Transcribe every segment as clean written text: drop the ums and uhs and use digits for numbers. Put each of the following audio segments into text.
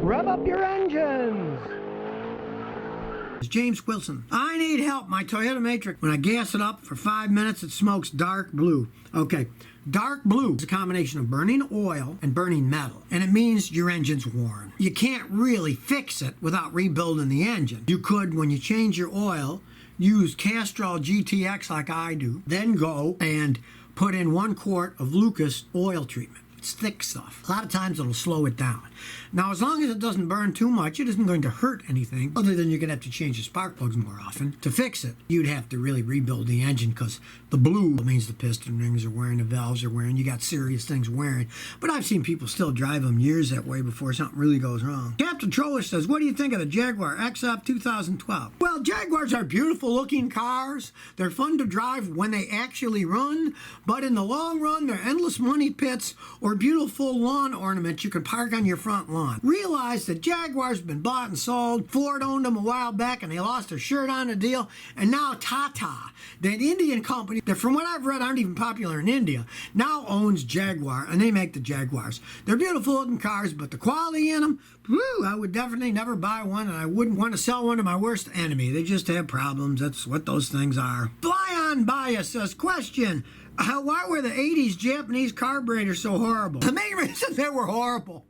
Rev up your engines! James Wilson. I need help. My Toyota Matrix, when I gas it up for 5 minutes, it smokes dark blue. Okay, dark blue is a combination of burning oil and burning metal, and it means your engine's worn. You can't really fix it without rebuilding the engine. You could, when you change your oil, use Castrol GTX like I do, then go and put in 1 quart of Lucas oil treatment. It's thick stuff. A lot of times it'll slow it down. Now, as long as it doesn't burn too much, it isn't going to hurt anything, other than you're going to have to change the spark plugs more often. To fix it, you'd have to really rebuild the engine, because the blue means the piston rings are wearing, the valves are wearing, you got serious things wearing. But I've seen people still drive them years that way before something really goes wrong. Captain Troller says, what do you think of the Jaguar XF 2012? Well, Jaguars are beautiful looking cars. They're fun to drive when they actually run, but in the long run, they're endless money pits or beautiful lawn ornaments you can park on your front lawn. Realize that Jaguars have been bought and sold. Ford owned them a while back and they lost their shirt on the deal. And now Tata, that Indian company that from what I've read aren't even popular in India, now owns Jaguar, and they make the Jaguars. They're beautiful looking cars, but the quality in them, whew, I would definitely never buy one, and I wouldn't want to sell one to my worst enemy. They just have problems. That's what those things are. Fly on by us says, question. Why were the 80s Japanese carburetors so horrible? The main reason they were horrible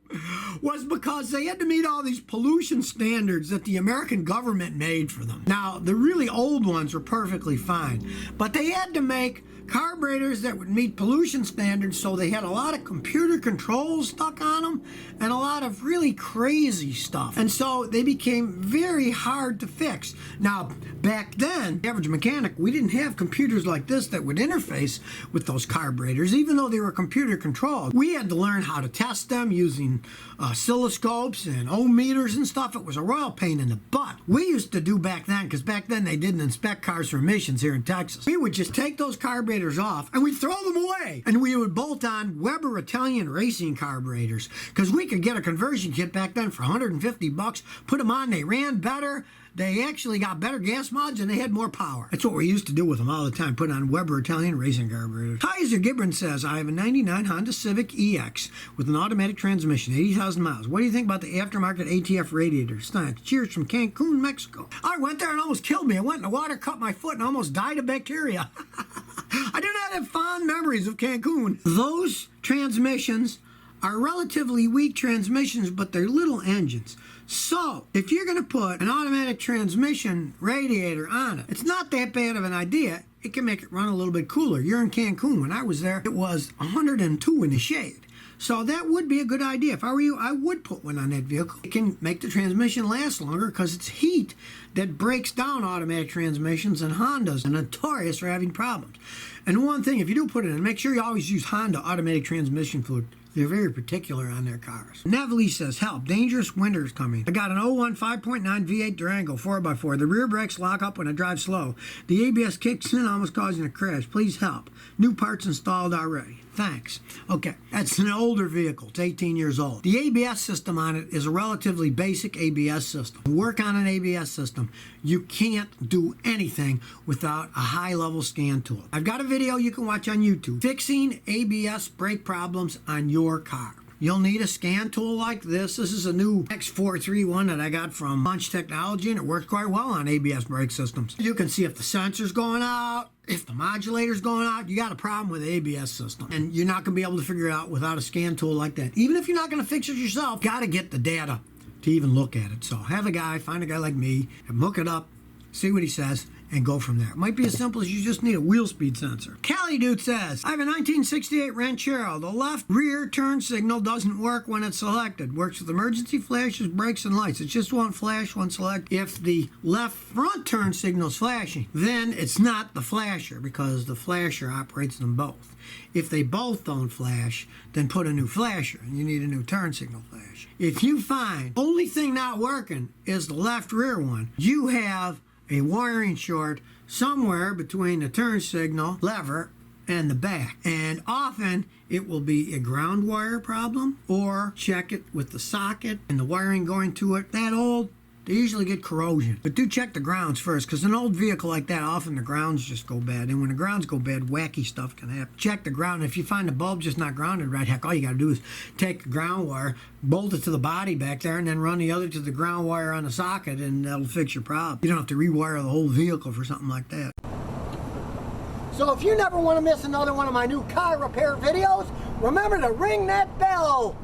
was because they had to meet all these pollution standards that the American government made for them. Now, the really old ones were perfectly fine, but they had to make carburetors that would meet pollution standards, so they had a lot of computer controls stuck on them and a lot of really crazy stuff. And so they became very hard to fix. Now, back then, the average mechanic, we didn't have computers like this that would interface with those carburetors, even though they were computer controlled. We had to learn how to test them using oscilloscopes and ohm meters and stuff. It was a royal pain in the butt. We used to do back then, because back then they didn't inspect cars for emissions here in Texas. We would just take those carburetors off and we'd throw them away, and we would bolt on Weber Italian racing carburetors, because we could get a conversion kit back then for 150 bucks, put them on, they ran better. They actually got better gas mods and they had more power. That's what we used to do with them all the time, put on Weber Italian racing carburetors. Kaiser Gibran says, I have a 99 Honda Civic EX with an automatic transmission, 80,000 miles. What do you think about the aftermarket ATF radiators? Thanks. Cheers from Cancun, Mexico. I went there and almost killed me. I went in the water, cut my foot, and almost died of bacteria. I do not have fond memories of Cancun. Those transmissions are relatively weak transmissions, but they're little engines. So, if you're going to put an automatic transmission radiator on it, it's not that bad of an idea. It can make it run a little bit cooler. You're in Cancun. When I was there, it was 102 in the shade. So that would be a good idea. If I were you, I would put one on that vehicle. It can make the transmission last longer because it's heat that breaks down automatic transmissions, and Hondas are notorious for having problems. And one thing, if you do put it in, make sure you always use Honda automatic transmission fluid. They're very particular on their cars. Neville says, help, dangerous winter is coming. I got an 01 5.9 V8 Durango 4x4. The rear brakes lock up when I drive slow. The ABS kicks in, almost causing a crash. Please help. New parts installed already. Thanks. Okay, that's an older vehicle. It's 18 years old. The ABS system on it is a relatively basic ABS system. Work on an ABS system. You can't do anything without a high-level scan tool. I've got a video you can watch on YouTube. Fixing ABS brake problems on your car. You'll need a scan tool like this. This is a new X431 that I got from Punch Technology, and it works quite well on ABS brake systems. You can see if the sensor's going out, if the modulator's going out. You got a problem with the ABS system, and you're not going to be able to figure it out without a scan tool like that. Even if you're not going to fix it yourself, got to get the data to even look at it. So have a guy, find a guy like me, and hook it up, see what he says, and go from there. It might be as simple as you just need a wheel speed sensor. Cali Dude says, I have a 1968 Ranchero. The left rear turn signal doesn't work when it's selected. Works with emergency flashes, brakes, and lights. It just won't flash when selected. If the left front turn signal is flashing, then it's not the flasher, because the flasher operates them both. If they both don't flash, then put a new flasher, and you need a new turn signal flash. If you find only thing not working is the left rear one, you have a wiring short somewhere between the turn signal lever and the back. And often it will be a ground wire problem, or check it with the socket and the wiring going to it. That old They usually get corrosion. But do check the grounds first, because an old vehicle like that, often the grounds just go bad. And when the grounds go bad, wacky stuff can happen. Check the ground. If you find the bulb just not grounded right, heck, all you got to do is take the ground wire, bolt it to the body back there, and then run the other to the ground wire on the socket, and that'll fix your problem. You don't have to rewire the whole vehicle for something like that. So if you never want to miss another one of my new car repair videos, remember to ring that bell.